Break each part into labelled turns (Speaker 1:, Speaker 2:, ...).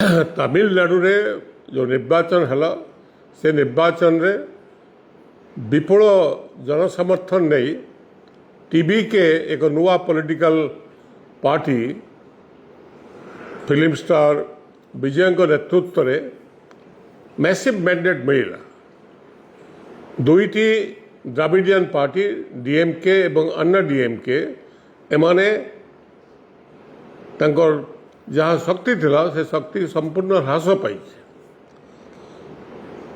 Speaker 1: ତାମିଲନାଡ଼ୁରେ ଯେଉଁ ନିର୍ବାଚନ ହେଲା ସେ ନିର୍ବାଚନରେ ବିପୁଳ ଜନସମର୍ଥନ ନେଇ टीबीके एक नुआ पॉलिटिकल पार्टी फिल्म स्टार विजय नेतृत्व में मैसिव मैंडेट मिला दुईटी द्राविडियन पार्टी डीएमके एवं अन्य डीएमके एमाने तांकर जहाँ शक्ति थिला से शक्ति संपूर्ण ह्रास पाई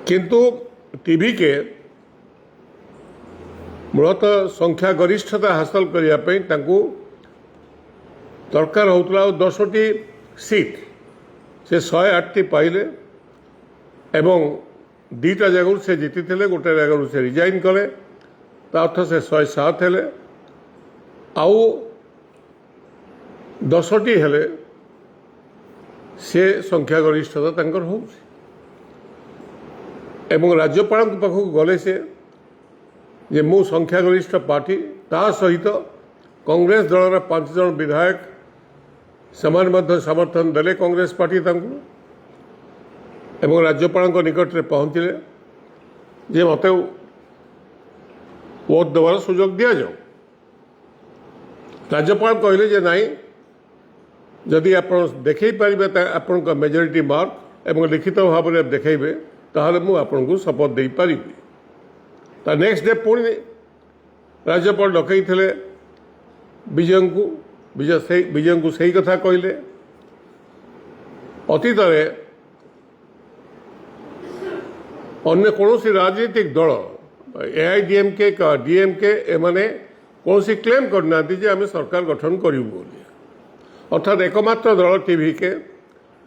Speaker 1: किंतु टीबीके मूलतः संख्या गरिष्ठता हासिल करने दरकार होता 10टी सीट से 108टी पाइले एवं दीटा जगह से जीति थे गोटे जगह से रिजाइन कले अर्थ से 107 हेले आउ 10टी हेले से संख्या गरिष्ठता तांकर हो राज्यपाल पाखक गले से जे मु संख्यागरिष्ठ पार्टी ता सहित कांग्रेस दलर 5 जन विधायक समान समर्थन देले कांग्रेस पार्टी एवं राज्यपाल निकट में पहुँचले जे मत वोट देवार सुजोग दि जाऊ राज्यपाल कहले जे नाई जदि आप देखई पारे आपण मेजोरिटी मार्क एवं लिखित भाव में देखेबे ताहले मु आपनको शपथ दे पारि ता नेक्स्ट डे पुणी राज्यपाल डकई थे विजय को सही कथा कहले अतीत अन्य कौन राजनीतिक दल एआईडीएमके डीएमके एमाने कौन क्लेम करना आम सरकार गठन करूँ अर्थात एकमात्र दल टीबीके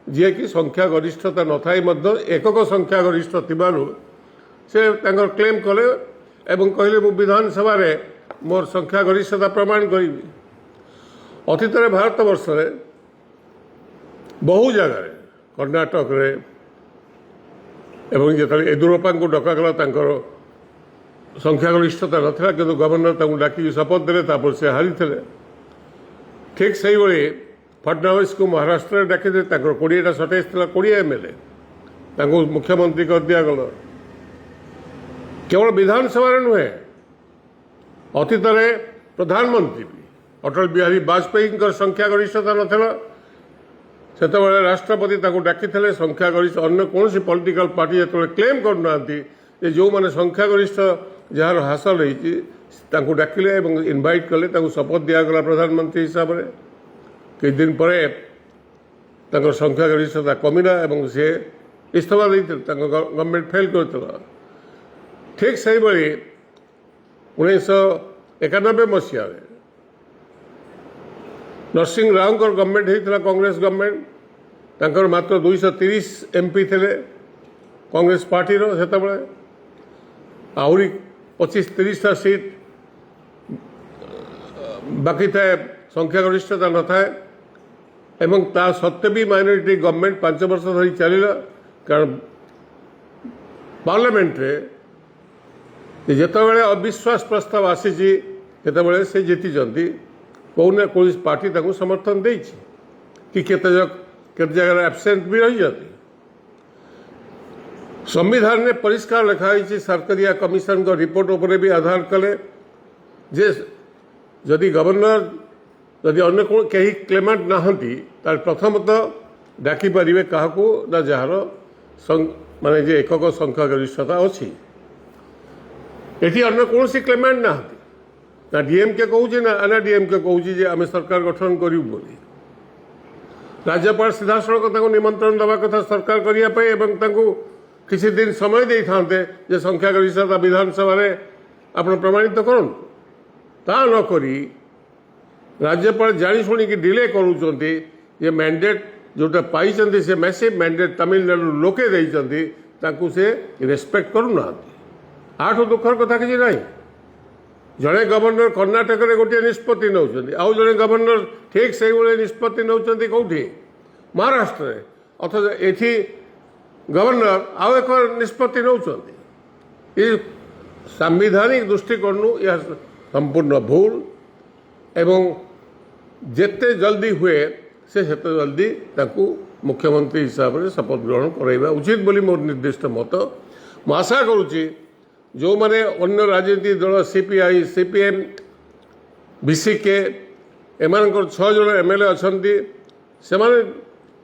Speaker 1: जी कि संख्या गरिष्ठता न थाई एकक संख्या गरिष्ठ थिबारु से तांकर क्लेम कले एवं कहले मु विधानसभा रे मोर संख्या गरिष्ठता प्रमाण करी अतीत भारत वर्ष रे बहु जगह कर्णाटक रे एवं जो येदुरप्पा को डकागला तांकर संख्या गरिष्ठता नथिला किंतु गवर्नर तांको डाकी शपथ देले तापर से हारी थे ठीक सही भाई फडणवीस को महाराष्ट्र डाकी 20टा सटेज 20 एमएलए मुख्यमंत्री कर दिगला केवल विधानसभा नुहे अतीत प्रधानमंत्री भी अटल बिहारी वाजपेयी संख्या गरिष्ठता नाला से राष्ट्रपति डाकी संख्या गरिष्ठ अन्य कौन पॉलिटिकल पार्टी जो क्लेम करना जो मैंने संख्या गरिष्ठ जार हासिल होती डाकिले इनवाइट कले शपथ दिगला प्रधानमंत्री हिसाब से कई दिन पर संख्या गरिष्ठता कमिला से इस्तीफा देते गवर्नमेंट फेल कर ठीक सही भाई 1991 मसीह नरसिंह राव गवर्नमेंट होता कांग्रेस गवर्नमेंट तंकर मात्र 230 एमपी थे कांग्रेस पार्टी से आहरी 25-30टा सीट बाकी थाए संख्या गरिष्ठता न थाए एवं ता सत्वे भी माइनॉरिटी गवर्नमेंट 5 वर्ष धरी चलला कारण पार्लियामेंट रे जितेबाला अविश्वास प्रस्ताव आसी से जीति कौन ना कौन पार्टी समर्थन दे कि केते जगह एब्सेंट भी रही जाती संविधान में परिष्कार लिखाई सरकारिया कमिशन को रिपोर्ट उपरे भी आधार कले जे जदि गवर्नर जदि अन्य कहीं क्लेमेंट नहांती तार प्रथमतः डाकी पारे क्या ना जार माने जे एकक संख्या गरिष्ठता अच्छी एटी अन्य कौन क्लेमेंट ना डीएमके कहूँ ना अन्य डीएमके कहूँ आम सरकार गठन करूँ बोली राज्यपाल सीधा सड़क निमंत्रण दवा कथा सरकार करने किसी दिन समय दे था संख्या गरिष्ठता विधानसभा आप प्रमाणित करूँ ता नक राज्यपाल जाशुणी डिले करुँच मैंडेट जोटा पाई से मैसिव मैंडेट तमिलनाडु लोके देते से रेस्पेक्ट करूना आठ दुखर कथा कि ना जड़े गवर्नर कर्णाटक में गोटे निष्पत्ति नौ आउ जड़े गवर्नर ठीक से निष्पत्ति नौ कौटी महाराष्ट्र अथच एठी गवर्नर आउ एक निष्पत्ति नौ सांविधानिक दृष्टिकोण यह संपूर्ण भूल एवं जेते जल्दी हुए से जल्दी मुख्यमंत्री हिसाब से शपथ ग्रहण कराइबा उचित बोली मोर निर्दिष्ट मत मु आशा करुच्ची जो माने अन्य राजनीतिक दल सीपीआई सीपीएम बीसीके एमानकर 6 जन एमएलए अछंती सेमाने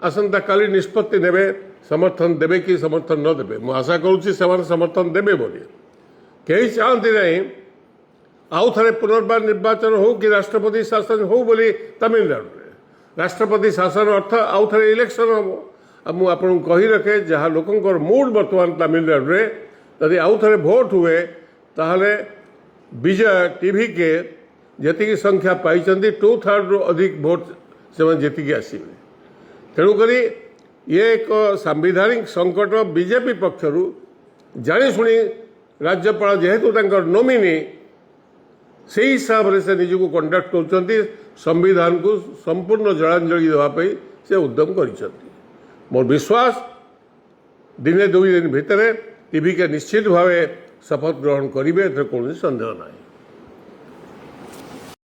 Speaker 1: आसंता काली निष्पत्ति नेबे समर्थन देबे कि समर्थन न देबे मु आशा करुच्ची सेमाने समर्थन देबे बोली कहीं चाहती नहीं आउ थे पुनर्बार निर्वाचन हो कि राष्ट्रपति शासन हो बोली तमिलनाडु में राष्ट्रपति शासन अर्थ आउ थे इलेक्शन हम मुझे आपको कही रखे जहाँ लोकंर मूड बर्तमान तमिलनाडु में यदि आउ थे भोट हुए ताहले विजय टीवी के जी संख्या पाई 2/3 रु अधिक भोट से जीतिक आसवे तेणुक ये एक सांविधानिक संकट बीजेपी पक्षर जाशुणी राज्यपाल जेहेतु नोमिनी से हिसाब से निजक कंडक्ट कर संविधान को संपूर्ण जलांजलि देवाई से उद्यम कर मोर विश्वास दिने 2 दिन भितर टीवी के निश्चित भाव शपथ ग्रहण करेंगे कौन संदेह ना।